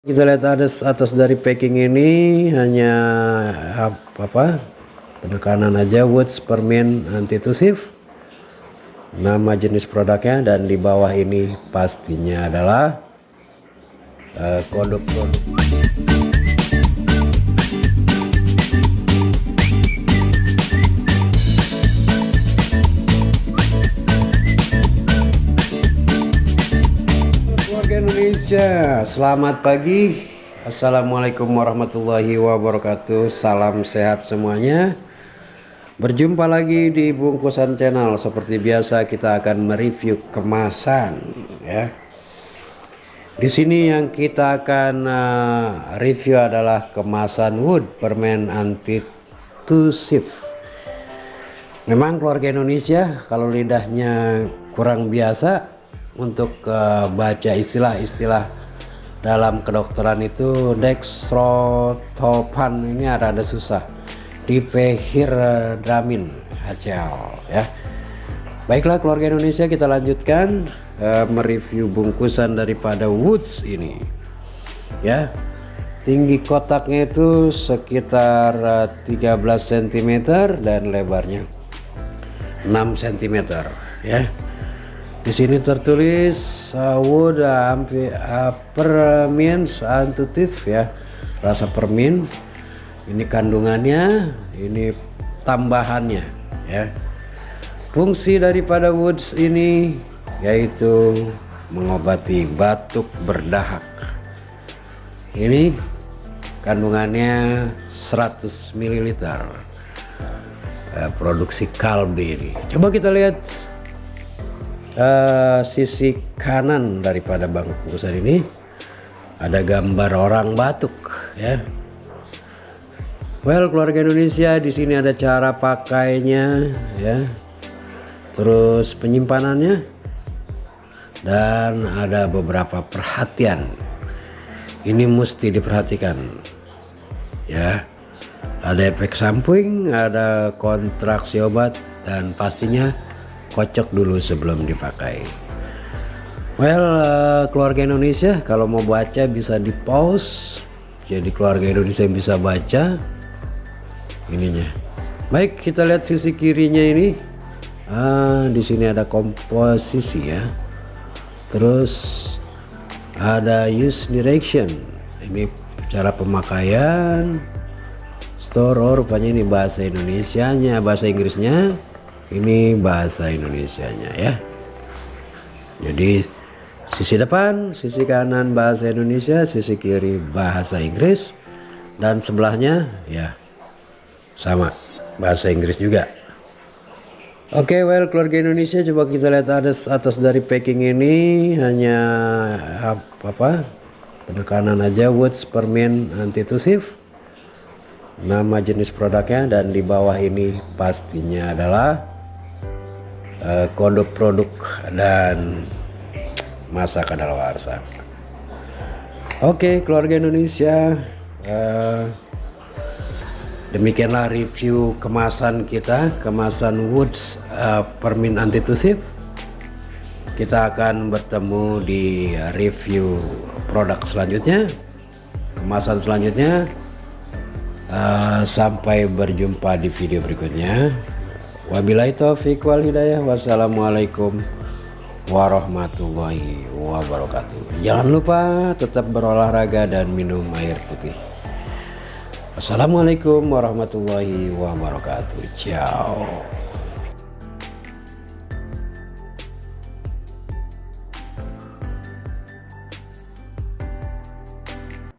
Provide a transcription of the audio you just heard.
Kita lihat atas dari packing ini hanya penekanan aja, Woods Permin Anti-Tusif, nama jenis produknya, dan di bawah ini pastinya adalah kode produk. Indonesia, selamat pagi, assalamualaikum warahmatullahi wabarakatuh, salam sehat semuanya. Berjumpa lagi di Bungkusan Channel. Seperti biasa kita akan mereview kemasan ya. Di sini yang kita akan review adalah kemasan Wood Permen Anti-Tusif. Memang keluarga Indonesia kalau lidahnya kurang biasa untuk baca istilah-istilah dalam kedokteran itu dextrotopan ini ada susah, dipehirdramin HCl ya. Baiklah keluarga Indonesia, kita lanjutkan mereview bungkusan daripada Woods ini ya. Tinggi kotaknya itu sekitar 13 cm dan lebarnya 6 cm ya. Di sini tertulis Wood Permin Anti-Tusif ya, rasa permin. Ini kandungannya, ini tambahannya ya. Fungsi daripada Woods ini yaitu mengobati batuk berdahak. Ini kandungannya 100 ml. Produksi Kalbe ini. Coba kita lihat sisi kanan daripada bungkusan ini, ada gambar orang batuk ya. Well keluarga Indonesia, di sini ada cara pakainya ya, terus penyimpanannya, dan ada beberapa perhatian. Ini mesti diperhatikan ya. Ada efek samping, ada kontraksi obat, dan pastinya kocok dulu sebelum dipakai. Well keluarga Indonesia, kalau mau baca bisa di pause, jadi keluarga Indonesia bisa baca ininya. Baik, kita lihat sisi kirinya ini. Di sini ada komposisi ya, terus ada use direction, ini cara pemakaian, store, rupanya ini bahasa Indonesianya, bahasa Inggrisnya, ini bahasa Indonesianya ya. Jadi sisi depan, sisi kanan bahasa Indonesia, sisi kiri bahasa Inggris, dan sebelahnya ya sama bahasa Inggris juga. Oke, well keluarga Indonesia, coba kita lihat atas dari packing ini hanya penekanan aja, Woods Permin Anti-Tusif, nama jenis produknya, dan di bawah ini pastinya adalah kode produk dan masa kadaluarsa. Oke keluarga Indonesia, demikianlah review kemasan kita, kemasan Woods Permin Anti-Tusif. Kita akan bertemu di review produk selanjutnya, kemasan selanjutnya. Sampai berjumpa di video berikutnya. Wabillahi taufiq wal hidayah. Wassalamualaikum warahmatullahi wabarakatuh. Jangan lupa tetap berolahraga dan minum air putih. Wassalamualaikum warahmatullahi wabarakatuh. Ciao.